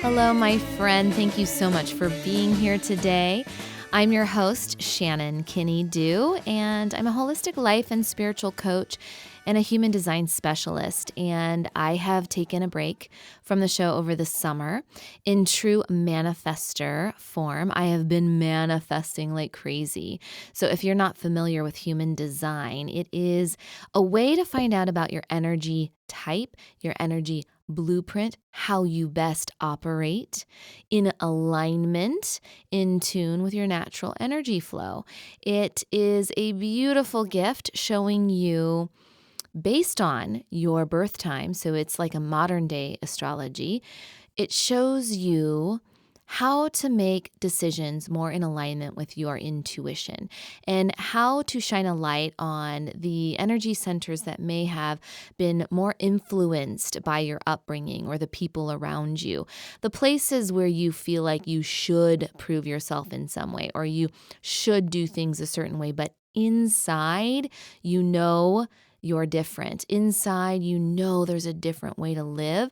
Hello, my friend. Thank you so much for being here today. I'm your host, Shannon Kinney-Duh, and I'm a holistic life and spiritual coach and a human design specialist. And I have taken a break from the show over the summer. In true manifester form, I have been manifesting like crazy. So if you're not familiar with human design, it is a way to find out about your energy type, your energy blueprint, how you best operate in alignment, in tune with your natural energy flow. It is a beautiful gift showing you based on your birth time. So it's like a modern day astrology. It shows you how to make decisions more in alignment with your intuition and how to shine a light on the energy centers that may have been more influenced by your upbringing or the people around you, the places where you feel like you should prove yourself in some way or you should do things a certain way, but inside you know you're different. Inside you know there's a different way to live,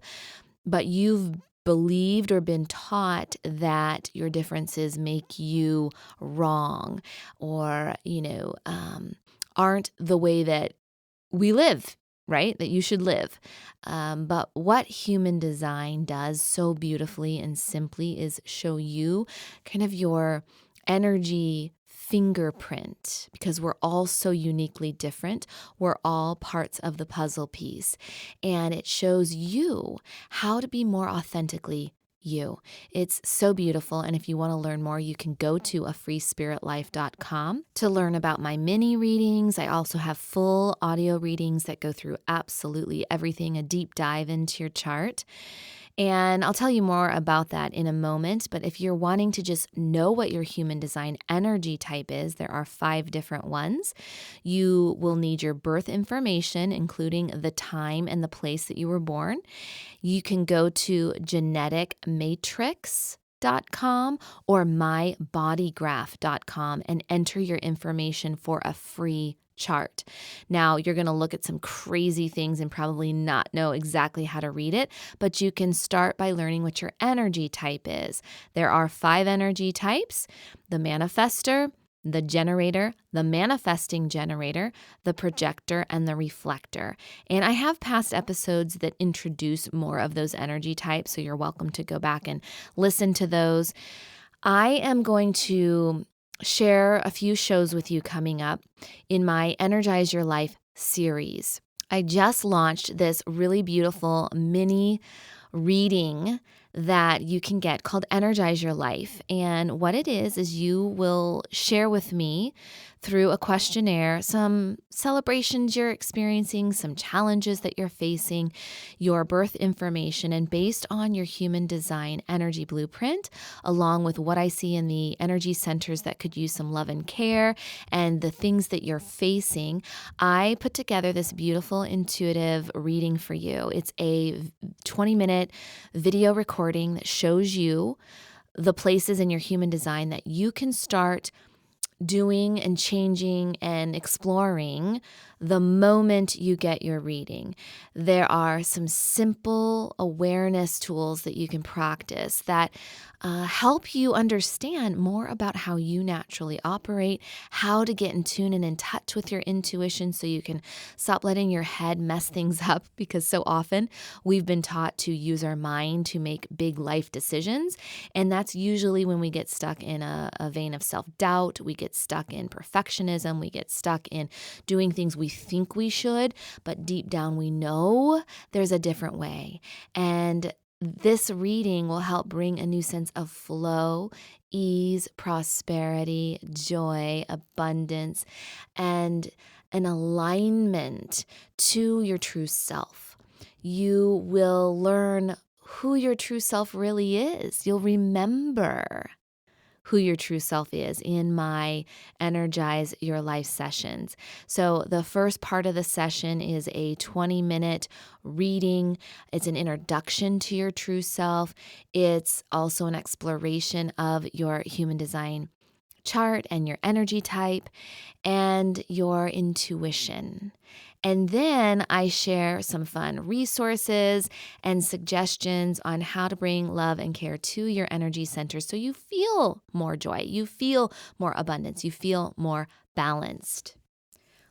but you've believed or been taught that your differences make you wrong or, aren't the way that we live, right? That you should live. But what human design does so beautifully and simply is show you kind of your energy fingerprint, because we're all so uniquely different. We're all parts of the puzzle piece, and it shows you how to be more authentically you. It's so beautiful. And if you want to learn more, you can go to afreespiritlife.com to learn about my mini readings. I also have full audio readings that go through absolutely everything, a deep dive into your chart. And I'll tell you more about that in a moment. But if you're wanting to just know what your human design energy type is, there are 5 different ones. You will need your birth information, including the time and the place that you were born. You can go to geneticmatrix.com or mybodygraph.com and enter your information for a free chart. Now, you're going to look at some crazy things and probably not know exactly how to read it, but you can start by learning what your energy type is. There are 5 energy types: the manifester, the generator, the manifesting generator, the projector, and the reflector. And I have past episodes that introduce more of those energy types, so you're welcome to go back and listen to those. I am going to share a few shows with you coming up in my Energize Your Life series. I just launched this really beautiful mini reading that you can get called Energize Your Life. And what it is you will share with me through a questionnaire some celebrations you're experiencing, some challenges that you're facing, your birth information, and based on your human design energy blueprint, along with what I see in the energy centers that could use some love and care and the things that you're facing, I put together this beautiful intuitive reading for you. It's a 20-minute video recording that shows you the places in your human design that you can start doing and changing and exploring the moment you get your reading. There are some simple awareness tools that you can practice that help you understand more about how you naturally operate, how to get in tune and in touch with your intuition so you can stop letting your head mess things up, because so often we've been taught to use our mind to make big life decisions. And that's usually when we get stuck in a vein of self-doubt, we get stuck in perfectionism, we get stuck in doing things we think we should, but deep down we know there's a different way. And this reading will help bring a new sense of flow, ease, prosperity, joy, abundance, and an alignment to your true self. You will learn who your true self really is. You'll remember who your true self is in my Energize Your Life sessions. So the first part of the session is a 20-minute reading. It's an introduction to your true self. It's also an exploration of your human design chart and your energy type and your intuition. And then I share some fun resources and suggestions on how to bring love and care to your energy center so you feel more joy, you feel more abundance, you feel more balanced.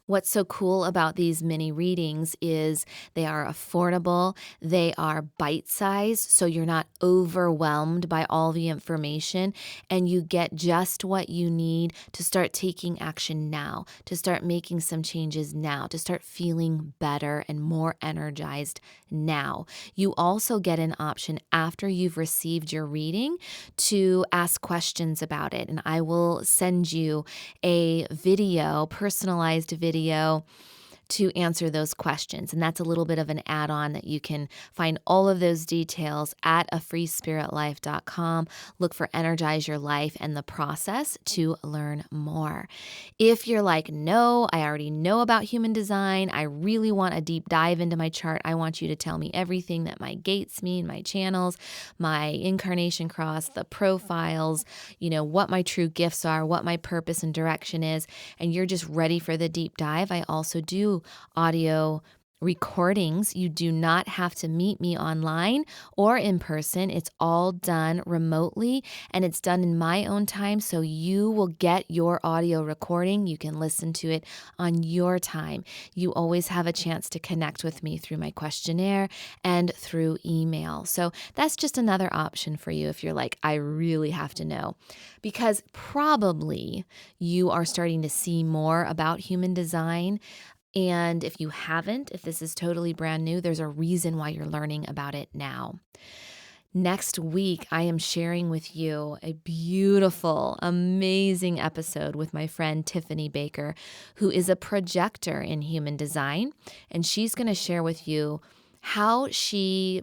What's so cool about these mini readings is they are affordable, they are bite-sized, so you're not overwhelmed by all the information, and you get just what you need to start taking action now, to start making some changes now, to start feeling better and more energized now. You also get an option after you've received your reading to ask questions about it, and I will send you a video, personalized video to answer those questions. And that's a little bit of an add-on that you can find all of those details at afreespiritlife.com. Look for Energize Your Life and the process to learn more. If you're like, no, I already know about human design, I really want a deep dive into my chart, I want you to tell me everything that my gates mean, my channels, my incarnation cross, the profiles, what my true gifts are, what my purpose and direction is, and you're just ready for the deep dive, I also do audio recordings. You do not have to meet me online or in person. It's all done remotely and it's done in my own time. So you will get your audio recording. You can listen to it on your time. You always have a chance to connect with me through my questionnaire and through email. So that's just another option for you if you're like, I really have to know. Because probably you are starting to see more about human design. And if you haven't, if this is totally brand new, there's a reason why you're learning about it now. Next week, I am sharing with you a beautiful, amazing episode with my friend Tiffany Baker, who is a projector in human design. And she's going to share with you how she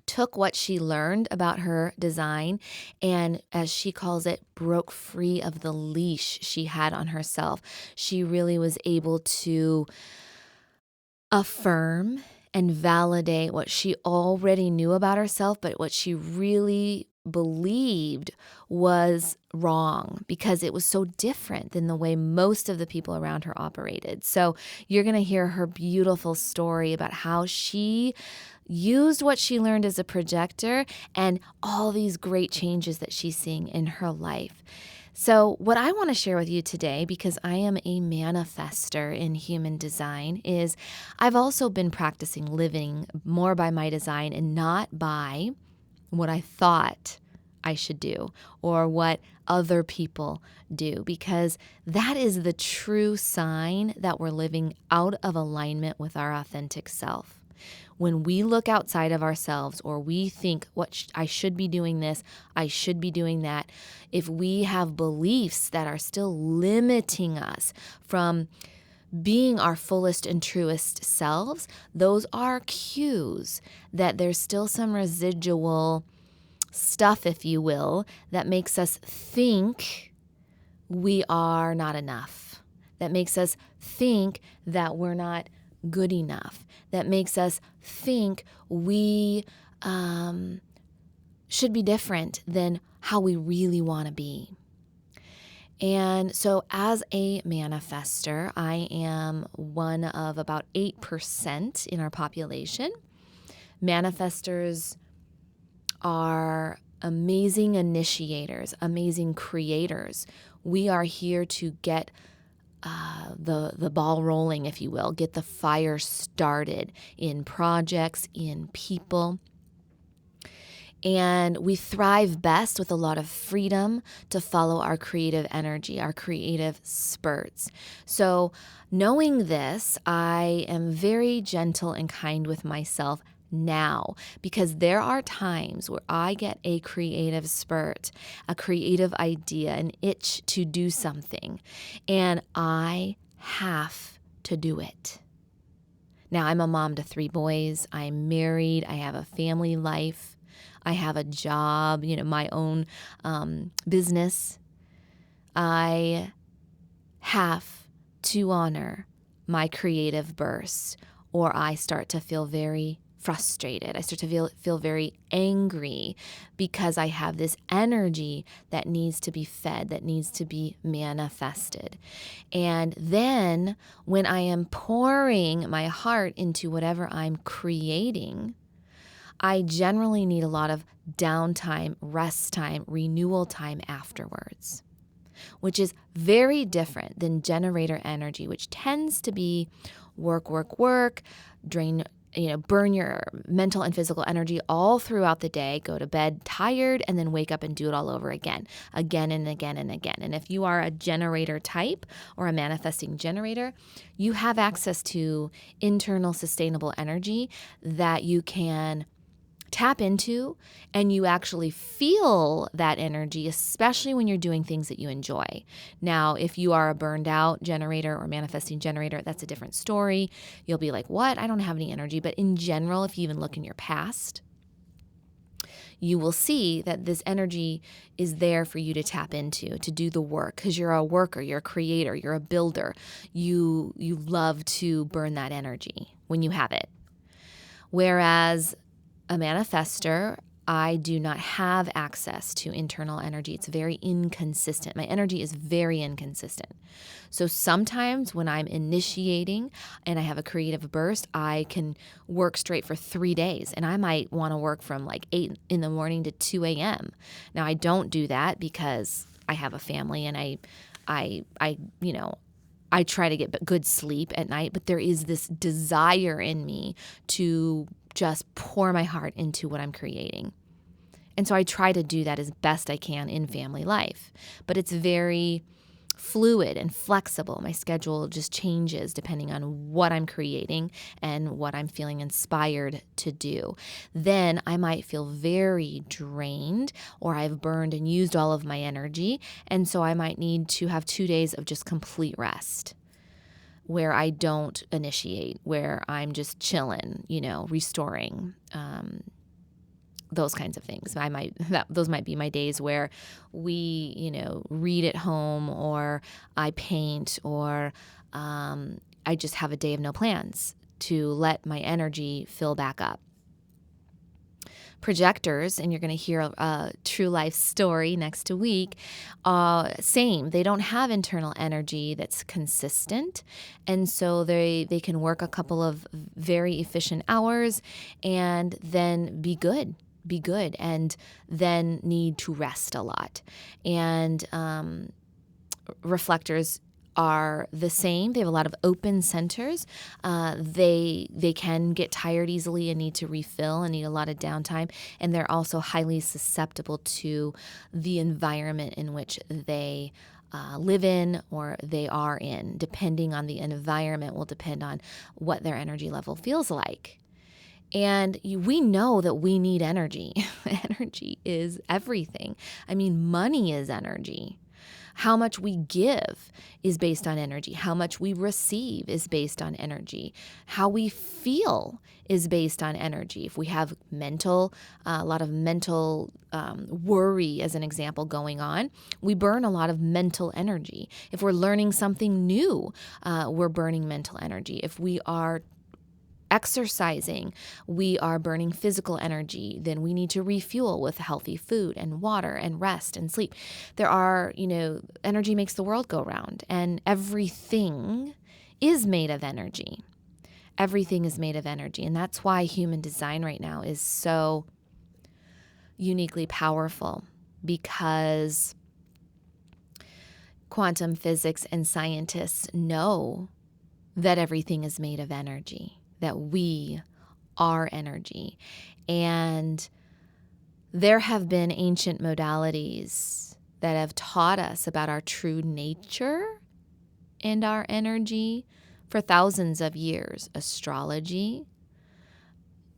took what she learned about her design and, as she calls it, broke free of the leash she had on herself. She really was able to affirm and validate what she already knew about herself, but what she really believed was wrong because it was so different than the way most of the people around her operated. So you're going to hear her beautiful story about how she used what she learned as a projector and all these great changes that she's seeing in her life. So what I want to share with you today, because I am a manifester in human design, is I've also been practicing living more by my design and not by what I thought I should do or what other people do, because that is the true sign that we're living out of alignment with our authentic self. When we look outside of ourselves or we think, I should be doing this, I should be doing that, if we have beliefs that are still limiting us from being our fullest and truest selves, those are cues that there's still some residual stuff, if you will, that makes us think we are not enough, that makes us think that we're not good enough, that makes us think we should be different than how we really want to be. And so as a manifester, I am one of about 8% in our population. Manifestors are amazing initiators, amazing creators. We are here to get the ball rolling, if you will, get the fire started in projects, in people. And we thrive best with a lot of freedom to follow our creative energy, our creative spurts. So knowing this, I am very gentle and kind with myself now, because there are times where I get a creative spurt, a creative idea, an itch to do something, and I have to do it. Now, I'm a mom to 3 boys. I'm married. I have a family life. I have a job, my own business. I have to honor my creative bursts, or I start to feel very frustrated. I start to feel very angry because I have this energy that needs to be fed, that needs to be manifested. And then when I am pouring my heart into whatever I'm creating, I generally need a lot of downtime, rest time, renewal time afterwards, which is very different than generator energy, which tends to be work, work, work, drain, burn your mental and physical energy all throughout the day, go to bed tired, and then wake up and do it all over again and again and again. And if you are a generator type or a manifesting generator, you have access to internal sustainable energy that you can tap into, and you actually feel that energy, especially when you're doing things that you enjoy. Now, if you are a burned out generator or manifesting generator, that's a different story. You'll be like, what? I don't have any energy. But in general, if you even look in your past, you will see that this energy is there for you to tap into, to do the work, because you're a worker, you're a creator, you're a builder. You love to burn that energy when you have it. Whereas a manifester, I do not have access to internal energy. It's very inconsistent. My energy is very inconsistent. So sometimes when I'm initiating and I have a creative burst, I can work straight for 3 days, and I might want to work from like 8 in the morning to 2 a.m. Now, I don't do that because I have a family and I try to get good sleep at night, but there is this desire in me to just pour my heart into what I'm creating. And so I try to do that as best I can in family life. But it's very fluid and flexible. My schedule just changes depending on what I'm creating and what I'm feeling inspired to do. Then I might feel very drained, or I've burned and used all of my energy. And so I might need to have 2 days of just complete rest, where I don't initiate, where I'm just chilling, restoring, those kinds of things. Those might be my days where we, read at home, or I paint, or I just have a day of no plans to let my energy fill back up. Projectors, and you're going to hear a true life story next week, same. They don't have internal energy that's consistent, and so they can work a couple of very efficient hours and then be good, and then need to rest a lot. And reflectors are the same. They have a lot of open centers. They can get tired easily and need to refill and need a lot of downtime. And they're also highly susceptible to the environment in which they live in or they are in. Depending on the environment will depend on what their energy level feels like. And we know that we need energy. Energy is everything. I mean, money is energy. How much we give is based on energy. How much we receive is based on energy. How we feel is based on energy. If we have a lot of mental worry, as an example, going on, we burn a lot of mental energy. If we're learning something new, we're burning mental energy. If we are exercising, we are burning physical energy, then we need to refuel with healthy food and water and rest and sleep. There are, energy makes the world go round, and everything is made of energy. Everything is made of energy, and that's why human design right now is so uniquely powerful, because quantum physics and scientists know that everything is made of energy, that we are energy. And there have been ancient modalities that have taught us about our true nature and our energy for thousands of years. Astrology,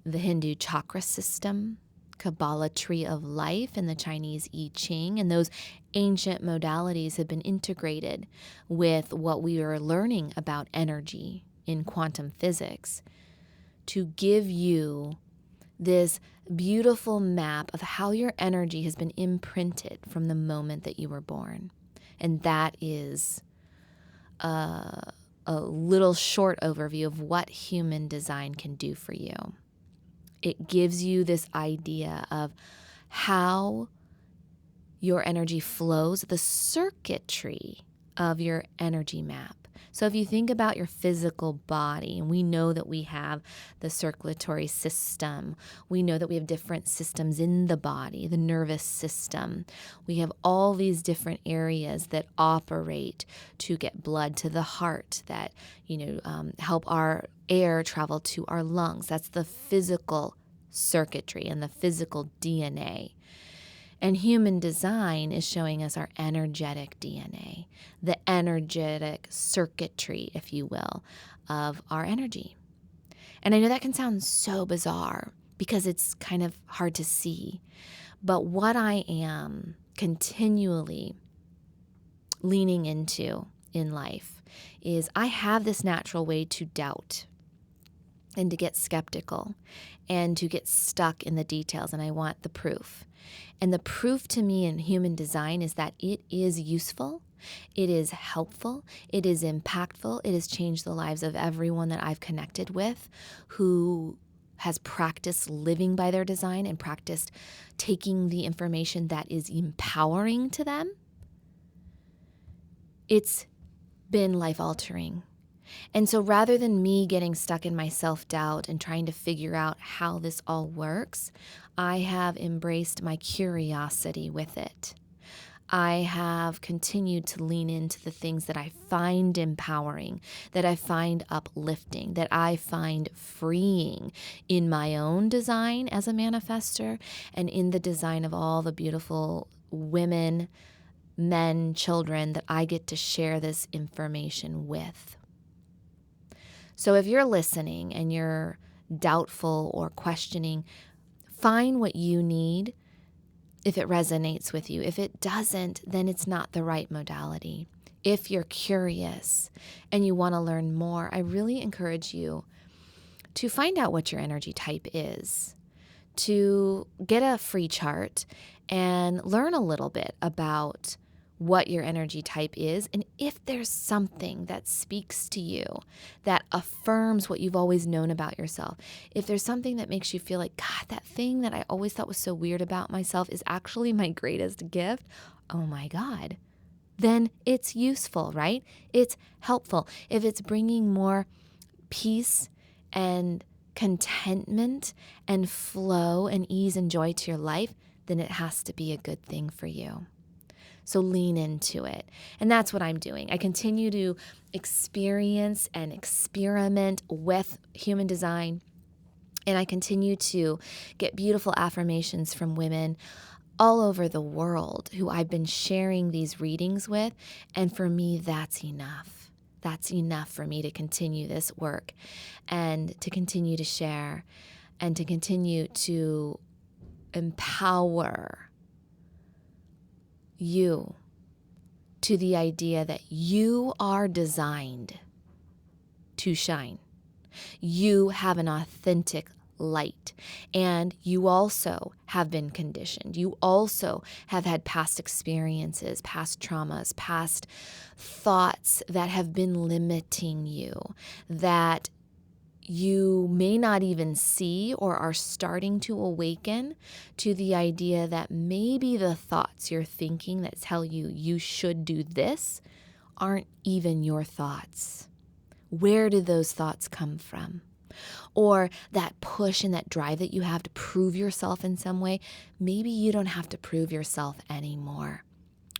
the Hindu chakra system, Kabbalah tree of life, and the Chinese I Ching. And those ancient modalities have been integrated with what we are learning about energy in quantum physics to give you this beautiful map of how your energy has been imprinted from the moment that you were born. And that is a little short overview of what human design can do for you. It gives you this idea of how your energy flows, the circuitry of your energy map. So if you think about your physical body, and we know that we have the circulatory system, we know that we have different systems in the body, the nervous system. We have all these different areas that operate to get blood to the heart, that help our air travel to our lungs. That's the physical circuitry and the physical DNA. And human design is showing us our energetic DNA, the energetic circuitry, if you will, of our energy. And I know that can sound so bizarre because it's kind of hard to see. But what I am continually leaning into in life is I have this natural way to doubt and to get skeptical and to get stuck in the details, and I want the proof. And the proof to me in human design is that it is useful, it is helpful, it is impactful, it has changed the lives of everyone that I've connected with who has practiced living by their design and practiced taking the information that is empowering to them. It's been life-altering. And so rather than me getting stuck in my self-doubt and trying to figure out how this all works, I have embraced my curiosity with it. I have continued to lean into the things that I find empowering, that I find uplifting, that I find freeing in my own design as a manifester and in the design of all the beautiful women, men, children that I get to share this information with. So if you're listening and you're doubtful or questioning, find what you need if it resonates with you. If it doesn't, then it's not the right modality. If you're curious and you want to learn more, I really encourage you to find out what your energy type is, to get a free chart and learn a little bit about what your energy type is, and if there's something that speaks to you, that affirms what you've always known about yourself, if there's something that makes you feel like, God, that thing that I always thought was so weird about myself is actually my greatest gift, oh my God, then it's useful, right? It's helpful. If it's bringing more peace and contentment and flow and ease and joy to your life, then it has to be a good thing for you. So lean into it. And that's what I'm doing. I continue to experience and experiment with human design. And I continue to get beautiful affirmations from women all over the world who I've been sharing these readings with. And for me, that's enough. That's enough for me to continue this work and to continue to share and to continue to empower you to the idea that you are designed to shine. You have an authentic light, and you also have been conditioned. You also have had past experiences, past traumas, past thoughts that have been limiting you, that you may not even see or are starting to awaken to the idea that maybe the thoughts you're thinking that tell you you should do this aren't even your thoughts. Where did those thoughts come from? Or that push and that drive that you have to prove yourself in some way, maybe you don't have to prove yourself anymore.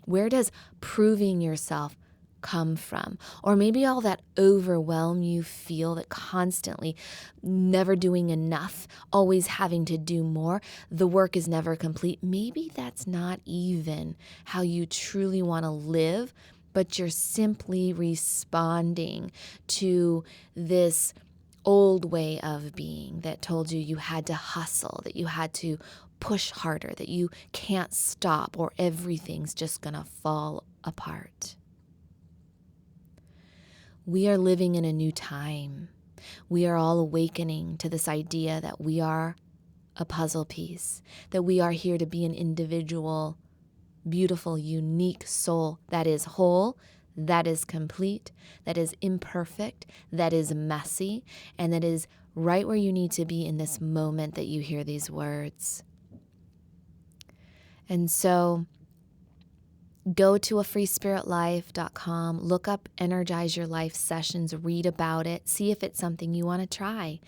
Where does proving yourself come from? Or maybe all that overwhelm you feel, that constantly never doing enough, always having to do more, the work is never complete. Maybe that's not even how you truly want to live, but you're simply responding to this old way of being that told you you had to hustle, that you had to push harder, that you can't stop or everything's just gonna fall apart. We are living in a new time. We are all awakening to this idea that we are a puzzle piece, that we are here to be an individual, beautiful, unique soul that is whole, that is complete, that is imperfect, that is messy, and that is right where you need to be in this moment that you hear these words. And so go to afreespiritlife.com, look up Energize Your Life sessions, read about it, see if it's something you want to try.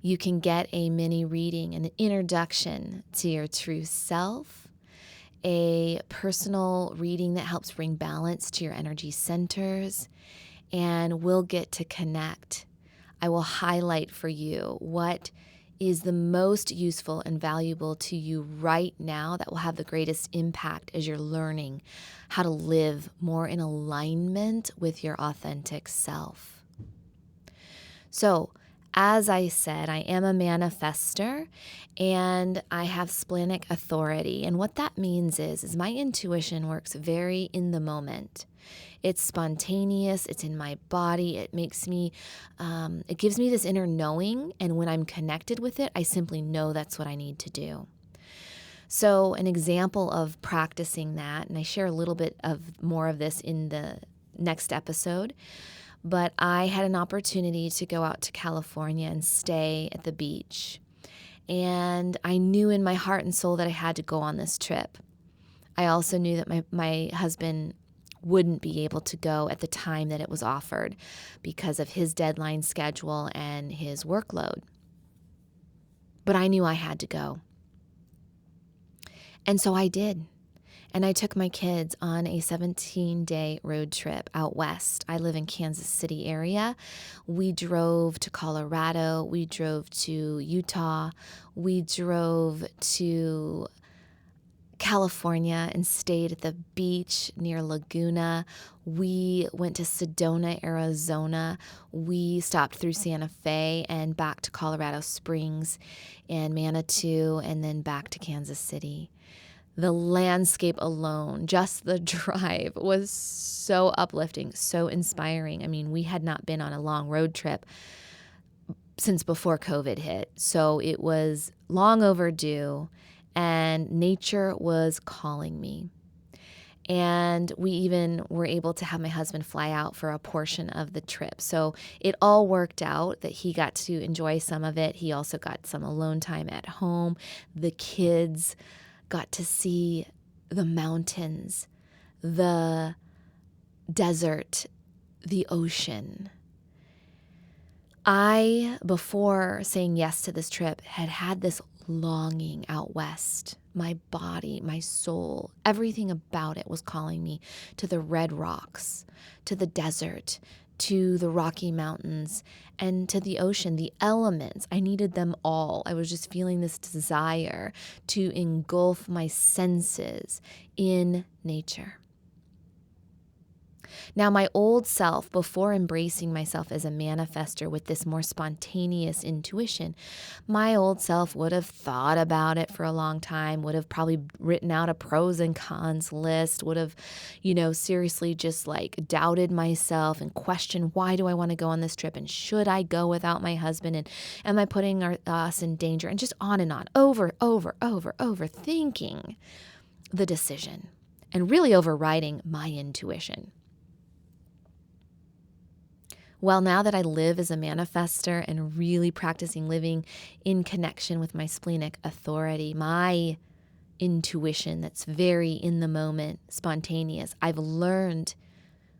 You can get a mini reading, an introduction to your true self, a personal reading that helps bring balance to your energy centers, and we'll get to connect. I will highlight for you what is the most useful and valuable to you right now that will have the greatest impact as you're learning how to live more in alignment with your authentic self. So, as I said, I am a manifester and I have splenic authority. And what that means is my intuition works very in the moment. It's spontaneous. It's in my body. It makes me, it gives me this inner knowing. And when I'm connected with it, I simply know that's what I need to do. So an example of practicing that, and I share a little bit of more of this in the next episode, but I had an opportunity to go out to California and stay at the beach. And I knew in my heart and soul that I had to go on this trip. I also knew that my husband wouldn't be able to go at the time that it was offered because of his deadline schedule and his workload. But I knew I had to go. And so I did. And I took my kids on a 17-day road trip out west. I live in Kansas City area. We drove to Colorado. We drove to Utah. We drove to California and stayed at the beach near Laguna. We went to Sedona, Arizona. We stopped through Santa Fe and back to Colorado Springs and Manitou and then back to Kansas City. The landscape alone, just the drive, was so uplifting, so inspiring. I mean, we had not been on a long road trip since before COVID hit, so it was long overdue, and nature was calling me. And we even were able to have my husband fly out for a portion of the trip. So it all worked out that he got to enjoy some of it. He also got some alone time at home. The kids got to see the mountains, the desert, the ocean. I, before saying yes to this trip, had this longing out west. My body, my soul, everything about it was calling me to the red rocks, to the desert, to the Rocky Mountains, and to the ocean, the elements. I needed them all. I was just feeling this desire to engulf my senses in nature. Now, my old self, before embracing myself as a manifester with this more spontaneous intuition, my old self would have thought about it for a long time, would have probably written out a pros and cons list, would have, seriously just like doubted myself and questioned, why do I want to go on this trip? And should I go without my husband? And am I putting us in danger? And just on and on, overthinking the decision and really overriding my intuition. Well, now that I live as a manifester and really practicing living in connection with my splenic authority, my intuition that's very in the moment, spontaneous, I've learned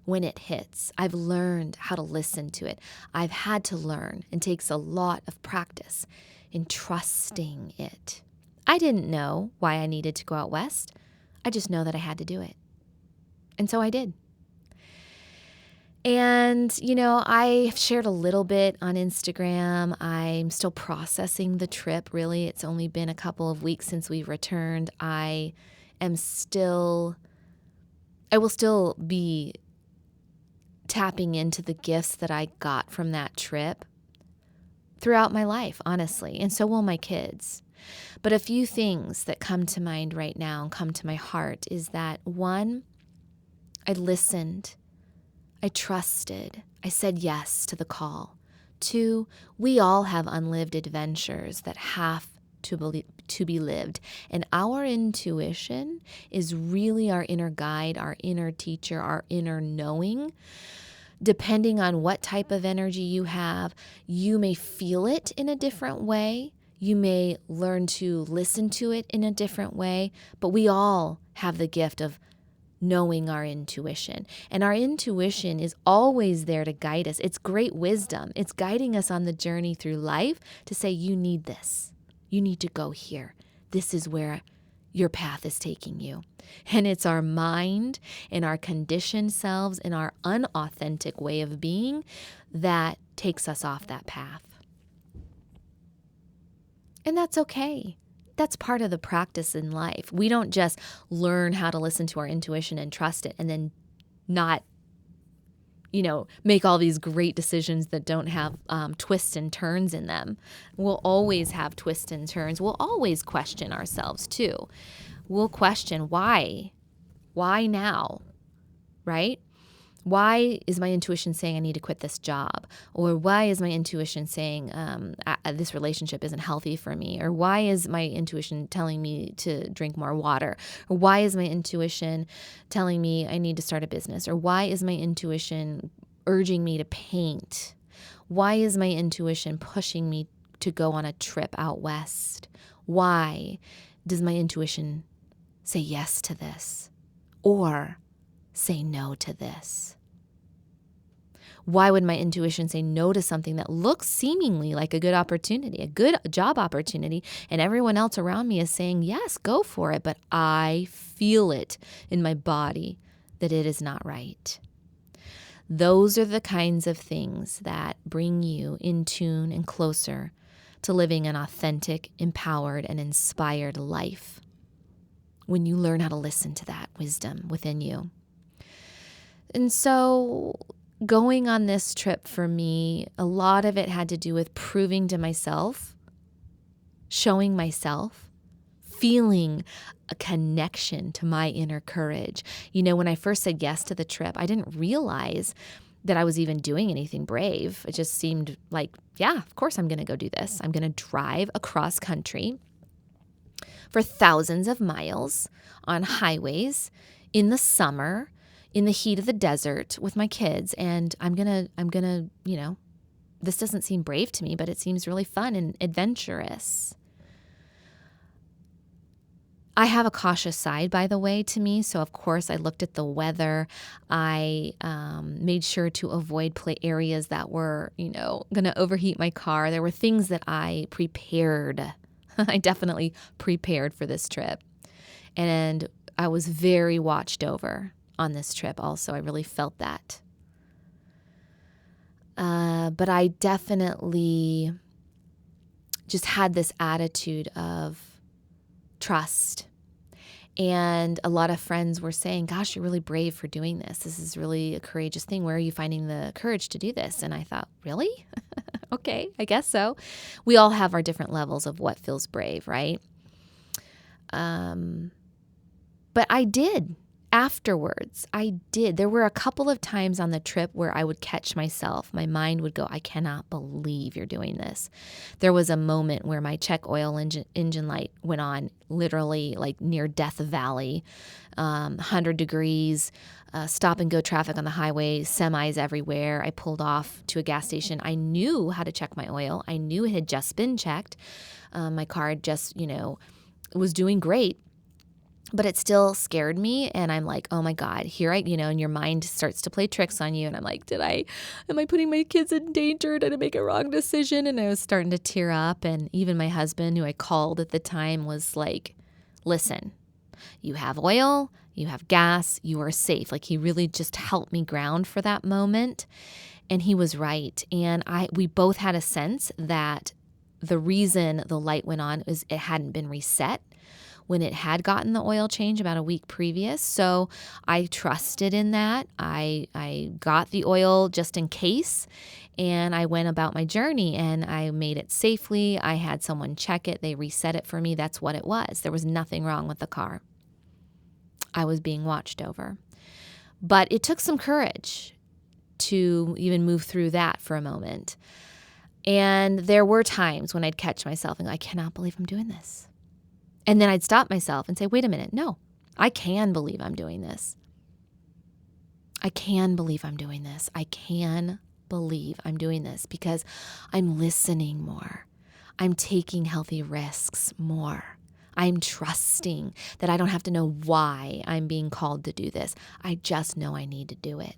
when it hits. I've learned how to listen to it. I've had to learn, and takes a lot of practice in trusting it. I didn't know why I needed to go out west. I just know that I had to do it. And so I did. And, I've shared a little bit on Instagram. I'm still processing the trip, really. It's only been a couple of weeks since we returned. I will still be tapping into the gifts that I got from that trip throughout my life, honestly, and so will my kids. But a few things that come to mind right now and come to my heart is that, one, I listened. I trusted. I said yes to the call. 2, we all have unlived adventures that have to be lived. And our intuition is really our inner guide, our inner teacher, our inner knowing Depending on what type of energy you have, you may feel it in a different way. You may learn to listen to it in a different way, but we all have the gift of knowing our intuition. And our intuition is always there to guide us. It's great wisdom. It's guiding us on the journey through life to say, you need this. You need to go here. This is where your path is taking you. And it's our mind and our conditioned selves and our unauthentic way of being that takes us off that path. And that's okay. That's part of the practice in life. We don't just learn how to listen to our intuition and trust it and then not, make all these great decisions that don't have twists and turns in them. We'll always have twists and turns. We'll always question ourselves too. We'll question why? Why now? Right? Why is my intuition saying I need to quit this job? Or why is my intuition saying this relationship isn't healthy for me? Or why is my intuition telling me to drink more water? Or why is my intuition telling me I need to start a business? Or why is my intuition urging me to paint? Why is my intuition pushing me to go on a trip out west? Why does my intuition say yes to this? Or say no to this? Why would my intuition say no to something that looks seemingly like a good opportunity, a good job opportunity, and everyone else around me is saying, yes, go for it, but I feel it in my body that it is not right? Those are the kinds of things that bring you in tune and closer to living an authentic, empowered, and inspired life when you learn how to listen to that wisdom within you. And so going on this trip for me, a lot of it had to do with proving to myself, showing myself, feeling a connection to my inner courage. When I first said yes to the trip, I didn't realize that I was even doing anything brave. It just seemed like, yeah, of course I'm going to go do this. I'm going to drive across country for thousands of miles on highways in the summer, in the heat of the desert with my kids. And I'm gonna, this doesn't seem brave to me, but it seems really fun and adventurous. I have a cautious side, by the way, to me. So, of course, I looked at the weather. I made sure to avoid areas that were, going to overheat my car. There were things that I prepared. I definitely prepared for this trip. And I was very watched over on this trip also. I really felt that. But I definitely just had this attitude of trust. And a lot of friends were saying, gosh, you're really brave for doing this. This is really a courageous thing. Where are you finding the courage to do this? And I thought, really? Okay, I guess so. We all have our different levels of what feels brave, right? But I did. Afterwards, I did. There were a couple of times on the trip where I would catch myself. My mind would go, I cannot believe you're doing this. There was a moment where my check oil engine light went on, literally like near Death Valley, 100 degrees, stop and go traffic on the highway, semis everywhere. I pulled off to a gas station. I knew how to check my oil. I knew it had just been checked. My car had just, was doing great. But it still scared me, and I'm like, oh my God, and your mind starts to play tricks on you, and I'm like, am I putting my kids in danger? Did I make a wrong decision? And I was starting to tear up, and even my husband, who I called at the time, was like, listen, you have oil, you have gas, you are safe. Like, he really just helped me ground for that moment, and he was right. And we both had a sense that the reason the light went on is it hadn't been reset when it had gotten the oil change about a week previous. So I trusted in that. I got the oil just in case, and I went about my journey, and I made it safely. I had someone check it. They reset it for me. That's what it was. There was nothing wrong with the car. I was being watched over. But it took some courage to even move through that for a moment. And there were times when I'd catch myself and go, I cannot believe I'm doing this. And then I'd stop myself and say, wait a minute, no, I can believe I'm doing this. I can believe I'm doing this. I can believe I'm doing this because I'm listening more. I'm taking healthy risks more. I'm trusting that I don't have to know why I'm being called to do this. I just know I need to do it.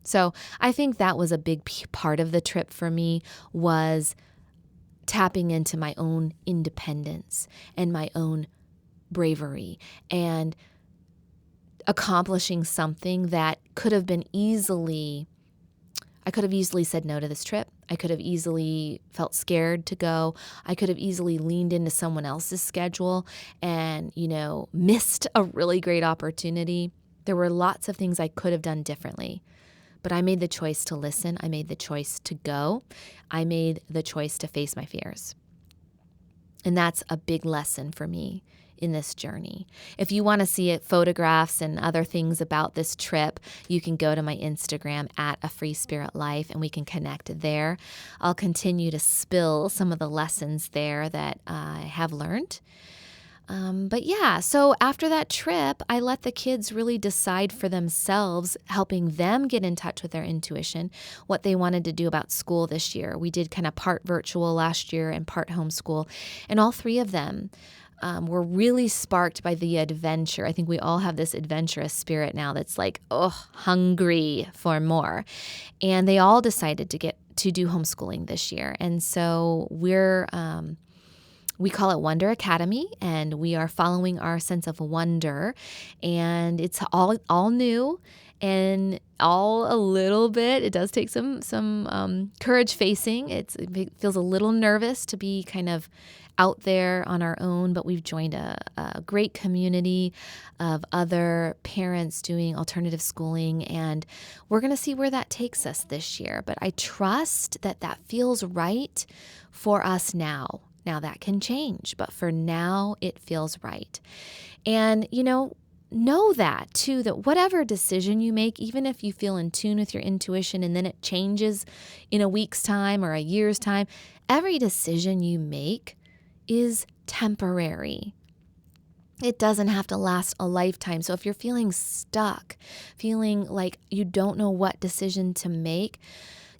So I think that was a big part of the trip for me, was tapping into my own independence and my own bravery and accomplishing something that could have been I could have easily said no to this trip. I could have easily felt scared to go. I could have easily leaned into someone else's schedule and, missed a really great opportunity. There were lots of things I could have done differently, but I made the choice to listen. I made the choice to go. I made the choice to face my fears. And that's a big lesson for me in this journey. If you want to see it, photographs and other things about this trip, you can go to my Instagram at A Free Spirit Life and we can connect there. I'll continue to spill some of the lessons there that I have learned. But yeah, so after that trip, I let the kids really decide for themselves, helping them get in touch with their intuition, what they wanted to do about school this year. We did kind of part virtual last year and part homeschool, and all three of them were really sparked by the adventure. I think we all have this adventurous spirit now that's like, hungry for more. And they all decided to do homeschooling this year. And so we call it Wonder Academy, and we are following our sense of wonder. And it's all new and all a little bit. It does take some courage facing. It feels a little nervous to be kind of out there on our own, but we've joined a great community of other parents doing alternative schooling, and we're going to see where that takes us this year. But I trust that feels right for us now. Now that can change, but for now it feels right. And, know that too, that whatever decision you make, even if you feel in tune with your intuition and then it changes in a week's time or a year's time, every decision you make is temporary. It doesn't have to last a lifetime. So if you're feeling stuck, feeling like you don't know what decision to make,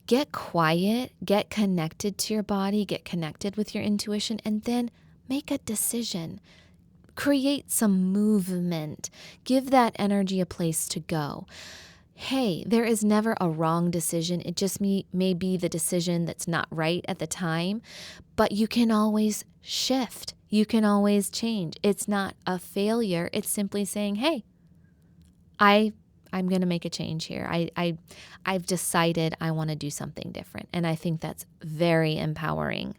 get quiet, get connected to your body, get connected with your intuition, and then make a decision. Create some movement. Give that energy a place to go. Hey, there is never a wrong decision. It just may be the decision that's not right at the time, but you can always shift. You can always change. It's not a failure. It's simply saying, hey, I'm going to make a change here. I've decided I want to do something different. And I think that's very empowering.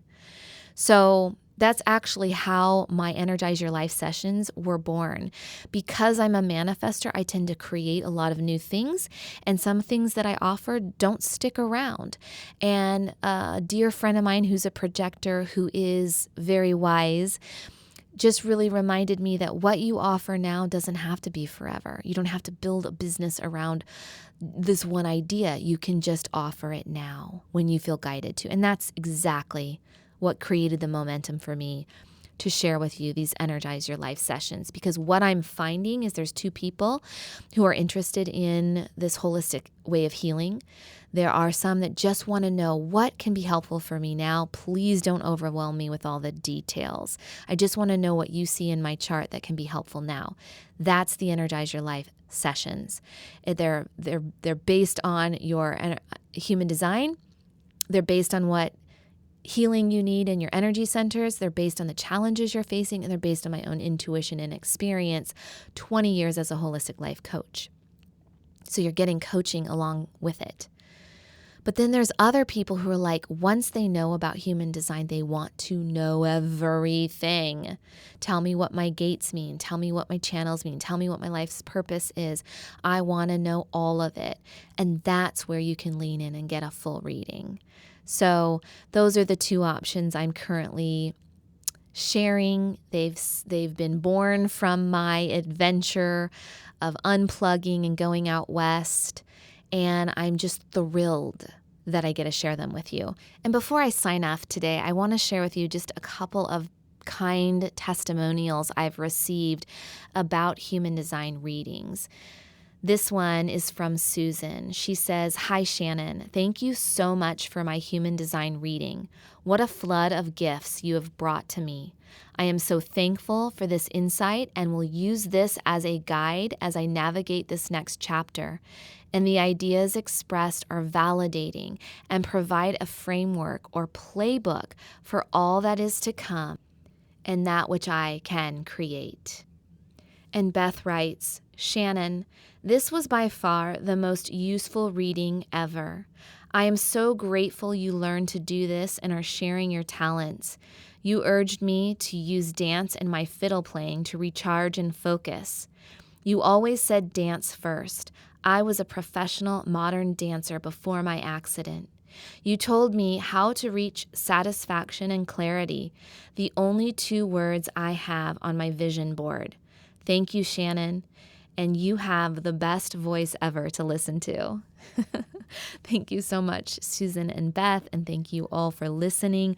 So that's actually how my Energize Your Life sessions were born. Because I'm a manifester, I tend to create a lot of new things, and some things that I offer don't stick around. And a dear friend of mine who's a projector, who is very wise, just really reminded me that what you offer now doesn't have to be forever. You don't have to build a business around this one idea. You can just offer it now when you feel guided to. And that's exactly what created the momentum for me to share with you these Energize Your Life sessions. Because what I'm finding is there's two people who are interested in this holistic way of healing. There are some that just want to know what can be helpful for me now. Please don't overwhelm me with all the details. I just want to know what you see in my chart that can be helpful now. That's the Energize Your Life sessions. They're based on your human design. They're based on what healing you need in your energy centers. They're based on the challenges you're facing, and they're based on my own intuition and experience, 20 years as a holistic life coach. So you're getting coaching along with it. But then there's other people who are like, once they know about human design, they want to know everything. Tell me what my gates mean. Tell me what my channels mean. Tell me what my life's purpose is. I want to know all of it. And that's where you can lean in and get a full reading. So those are the two options I'm currently sharing. They've been born from my adventure of unplugging and going out west. And I'm just thrilled that I get to share them with you. And before I sign off today, I want to share with you just a couple of kind testimonials I've received about human design readings. This one is from Susan. She says, "Hi, Shannon. Thank you so much for my human design reading. What a flood of gifts you have brought to me. I am so thankful for this insight and will use this as a guide as I navigate this next chapter. And the ideas expressed are validating and provide a framework or playbook for all that is to come and that which I can create." And Beth writes, "Shannon, this was by far the most useful reading ever. I am so grateful you learned to do this and are sharing your talents. You urged me to use dance and my fiddle playing to recharge and focus. You always said dance first. I was a professional modern dancer before my accident. You told me how to reach satisfaction and clarity, the only 2 words I have on my vision board. Thank you, Shannon, and you have the best voice ever to listen to." Thank you so much, Susan and Beth, and thank you all for listening.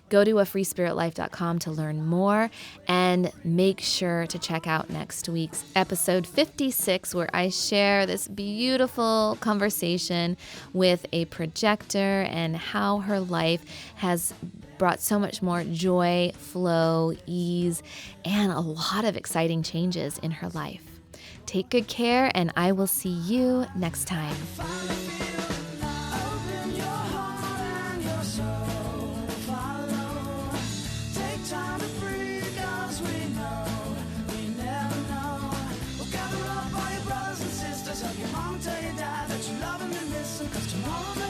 Go to afreespiritlife.com to learn more, and make sure to check out next week's episode 56, where I share this beautiful conversation with a projector and how her life has brought so much more joy, flow, ease, and a lot of exciting changes in her life. Take good care, and I will see you next time. Tell your mom, tell your dad that you love them and miss them, 'cause tomorrow